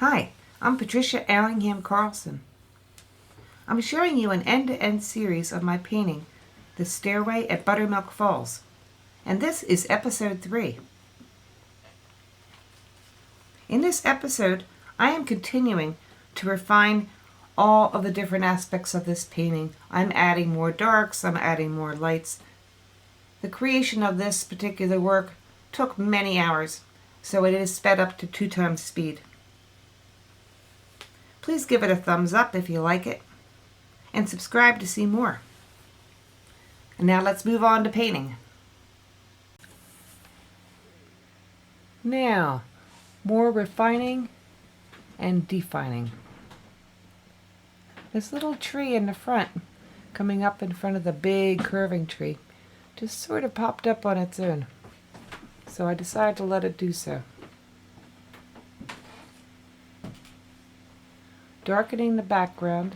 Hi, I'm Patricia Allingham Carlson. I'm showing you an end-to-end series of my painting, The Stairway at Buttermilk Falls, and this is episode 3. In this episode, I am continuing to refine all of the different aspects of this painting. I'm adding more darks, I'm adding more lights. The creation of this particular work took many hours, so it is sped up to 2 times speed. Please give it a thumbs up if you like it, and subscribe to see more. And now let's move on to painting. Now, more refining and defining. This little tree in the front, coming up in front of the big curving tree, just sort of popped up on its own. So I decided to let it do so. Darkening the background,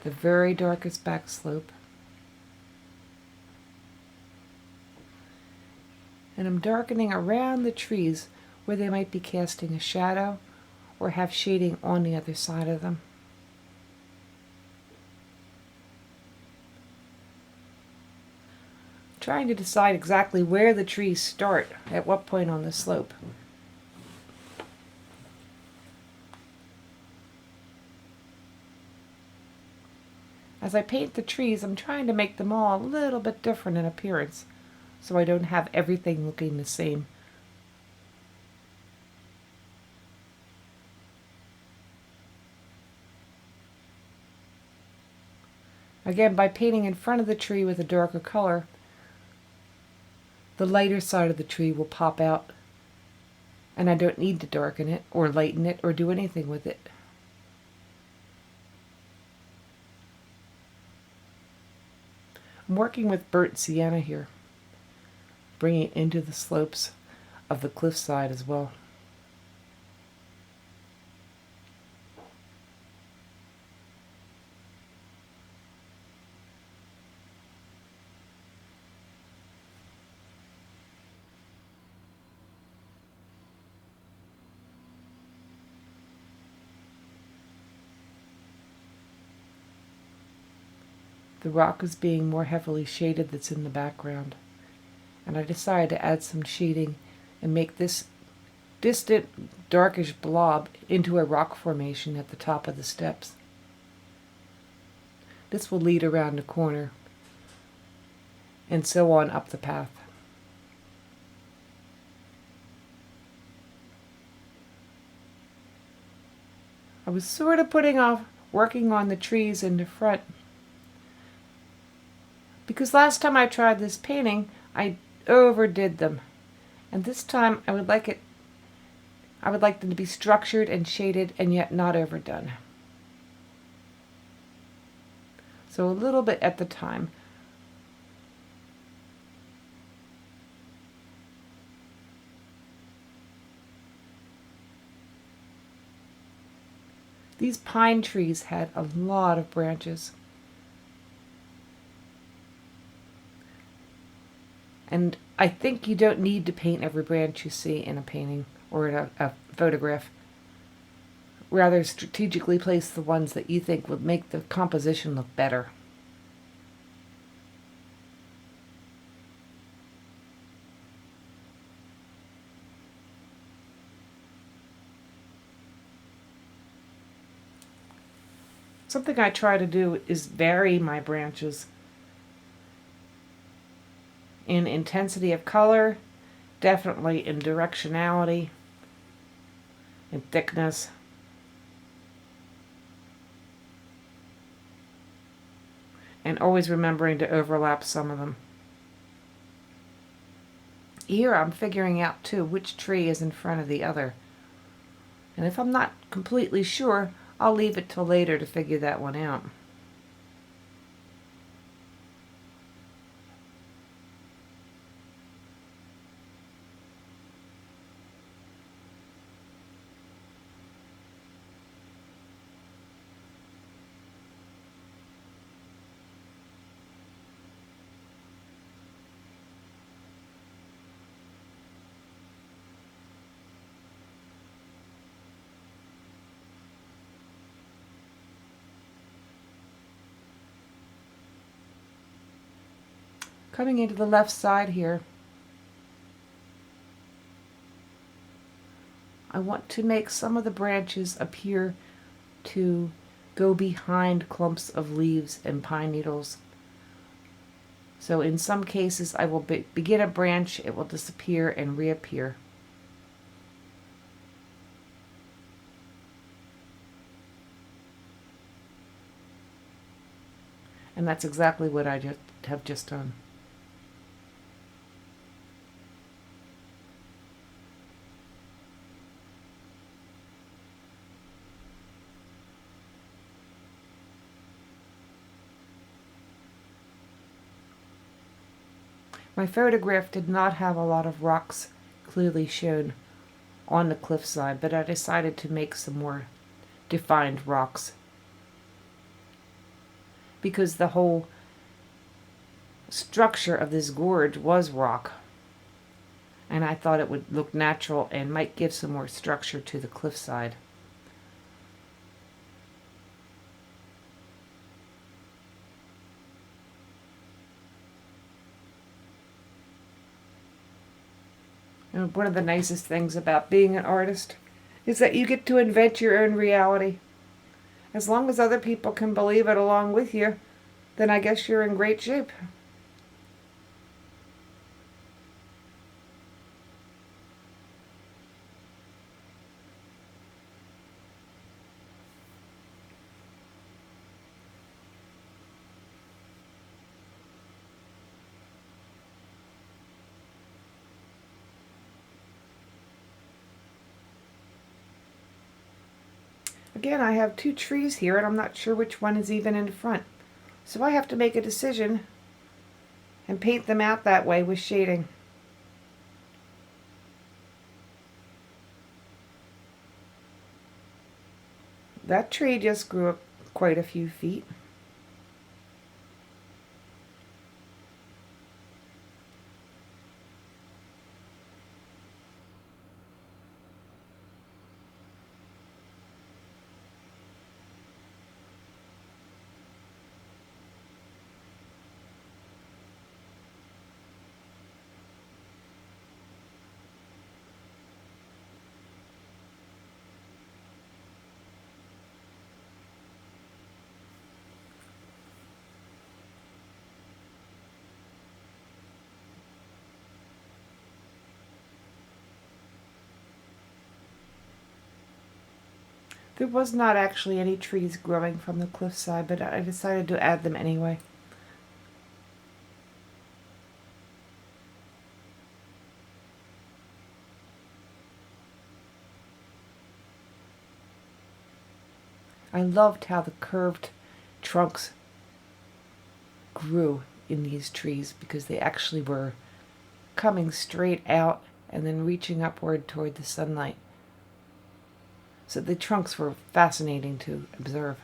the very darkest back slope. And I'm darkening around the trees where they might be casting a shadow or have shading on the other side of them. I'm trying to decide exactly where the trees start, at what point on the slope. As I paint the trees, I'm trying to make them all a little bit different in appearance, so I don't have everything looking the same. Again, by painting in front of the tree with a darker color, the lighter side of the tree will pop out, and I don't need to darken it or lighten it or do anything with it. I'm working with burnt sienna here, bringing it into the slopes of the cliffside as well. The rock is being more heavily shaded that's in the background, and I decided to add some shading and make this distant darkish blob into a rock formation at the top of the steps. This will lead around the corner and so on up the path. I was sort of putting off working on the trees in the front because last time I tried this painting, I overdid them. And this time I would like them to be structured and shaded and yet not overdone. So a little bit at the time. These pine trees had a lot of branches. And I think you don't need to paint every branch you see in a painting or in a photograph. Rather, strategically place the ones that you think would make the composition look better. Something I try to do is vary my branches in intensity of color, definitely in directionality, in thickness. And always remembering to overlap some of them. Here I'm figuring out too which tree is in front of the other. And if I'm not completely sure, I'll leave it till later to figure that one out. Coming into the left side here, I want to make some of the branches appear to go behind clumps of leaves and pine needles. So in some cases I will begin a branch, it will disappear and reappear. And that's exactly what I have just done. My photograph did not have a lot of rocks clearly shown on the cliffside, but I decided to make some more defined rocks because the whole structure of this gorge was rock, and I thought it would look natural and might give some more structure to the cliffside. And one of the nicest things about being an artist is that you get to invent your own reality. As long as other people can believe it along with you, then I guess you're in great shape. Again, I have two trees here and I'm not sure which one is even in front. So I have to make a decision and paint them out that way with shading. That tree just grew up quite a few feet. There was not actually any trees growing from the cliffside, but I decided to add them anyway. I loved how the curved trunks grew in these trees because they actually were coming straight out and then reaching upward toward the sunlight. So the trunks were fascinating to observe.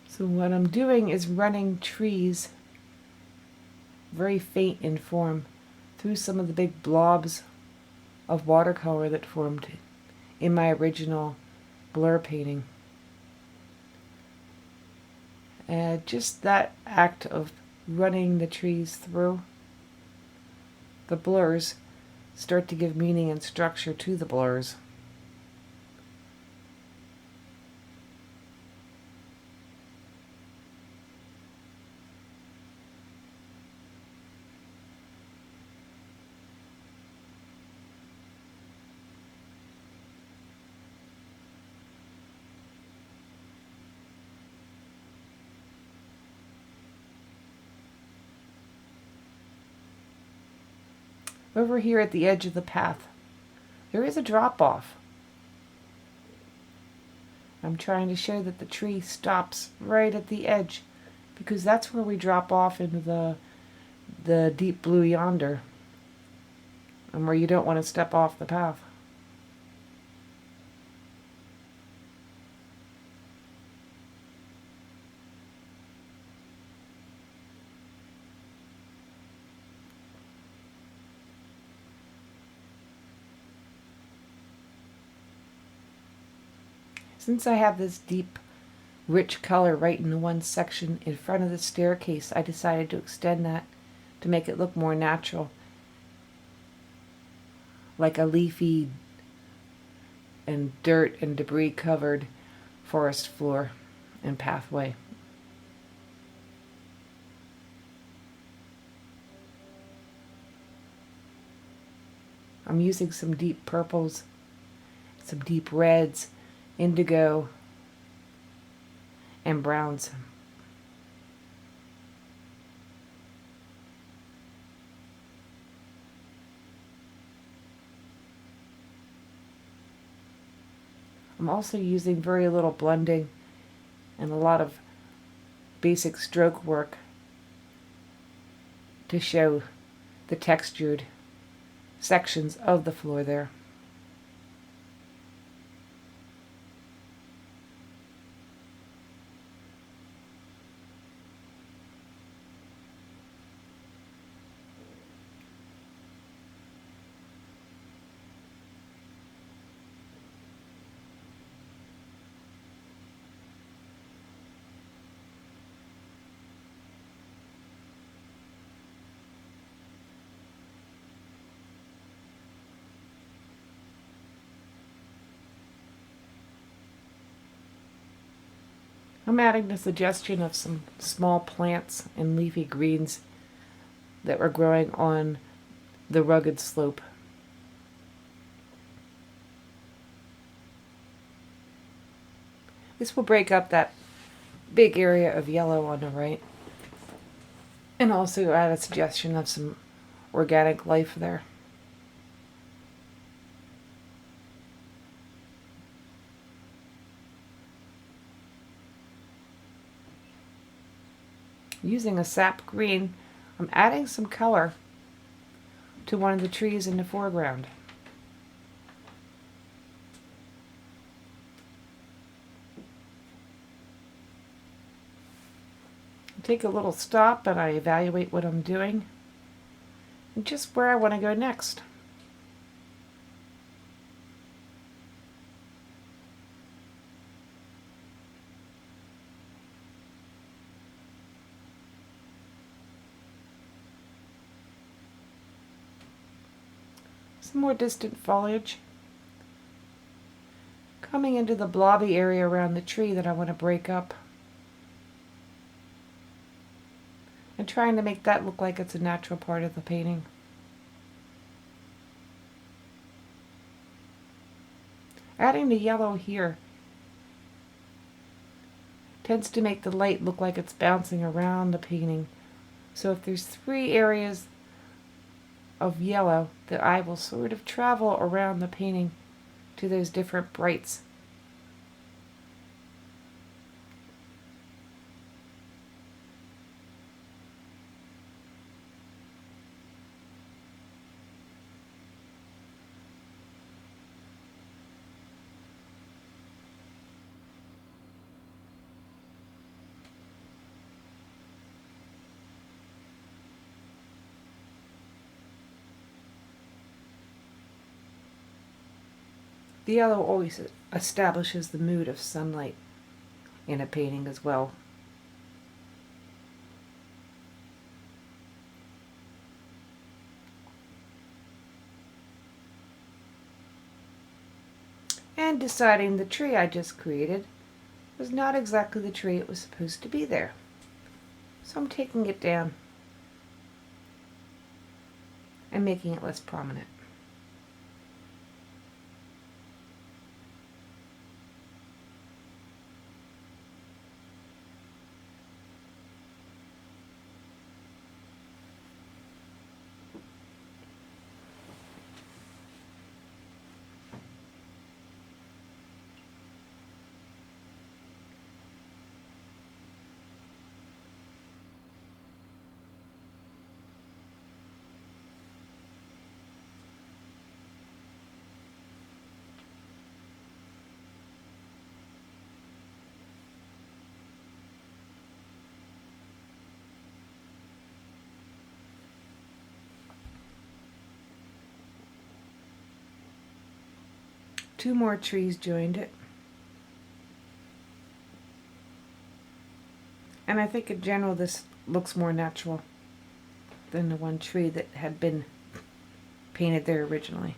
So what I'm doing is running trees, very faint in form, through some of the big blobs of watercolor that formed in my original blur painting. And just that act of running the trees through the blurs start to give meaning and structure to the blurs. Over here at the edge of the path, there is a drop off. I'm trying to show that the tree stops right at the edge, because that's where we drop off into the deep blue yonder, and where you don't want to step off the path. Since I have this deep, rich color right in the one section in front of the staircase, I decided to extend that to make it look more natural, like a leafy and dirt and debris covered forest floor and pathway. I'm using some deep purples, some deep reds, indigo, and browns. I'm also using very little blending and a lot of basic stroke work to show the textured sections of the floor there. I'm adding the suggestion of some small plants and leafy greens that were growing on the rugged slope. This will break up that big area of yellow on the right, and also add a suggestion of some organic life there. Using a sap green, I'm adding some color to one of the trees in the foreground. I take a little stop and I evaluate what I'm doing and just where I want to go next. Some more distant foliage. Coming into the blobby area around the tree that I want to break up. And trying to make that look like it's a natural part of the painting. Adding the yellow here tends to make the light look like it's bouncing around the painting. So if there's 3 areas of yellow, that I will sort of travel around the painting to those different brights. The yellow always establishes the mood of sunlight in a painting as well. And deciding the tree I just created was not exactly the tree it was supposed to be there. So I'm taking it down and making it less prominent. 2 more trees joined it. And I think in general this looks more natural than the one tree that had been painted there originally.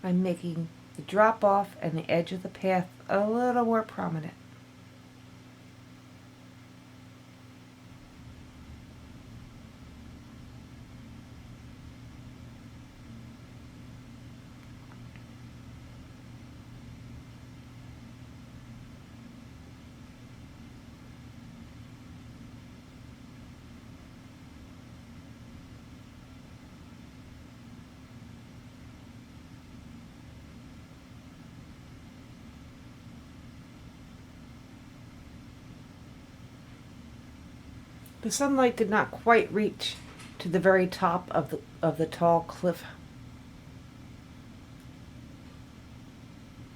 I'm making the drop off and the edge of the path a little more prominent. The sunlight did not quite reach to the very top of the tall cliff.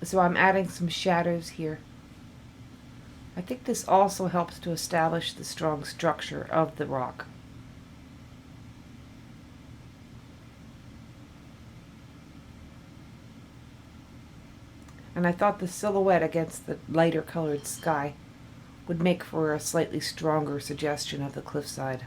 So I'm adding some shadows here. I think this also helps to establish the strong structure of the rock. And I thought the silhouette against the lighter colored sky would make for a slightly stronger suggestion of the cliffside.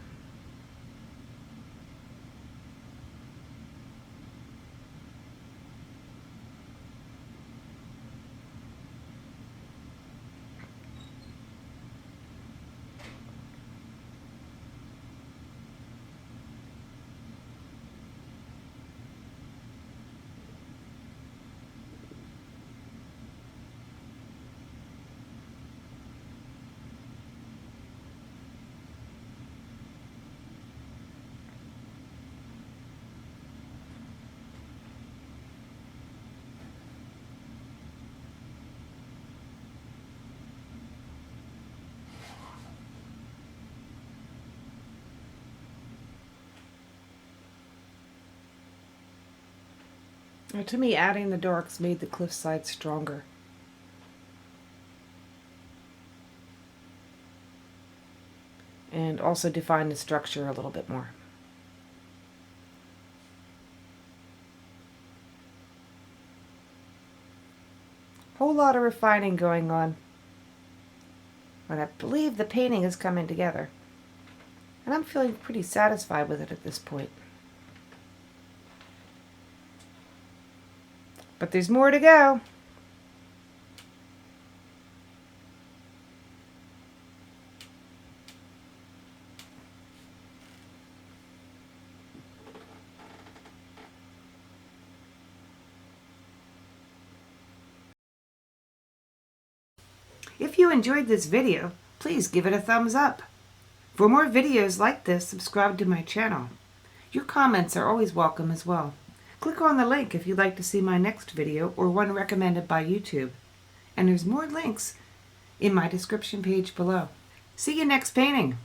Now, to me, adding the darks made the cliffside stronger. And also defined the structure a little bit more. Whole lot of refining going on. But I believe the painting is coming together. And I'm feeling pretty satisfied with it at this point. But there's more to go. If you enjoyed this video, please give it a thumbs up. For more videos like this, subscribe to my channel. Your comments are always welcome as well. Click on the link if you'd like to see my next video or one recommended by YouTube. And there's more links in my description page below. See you next painting.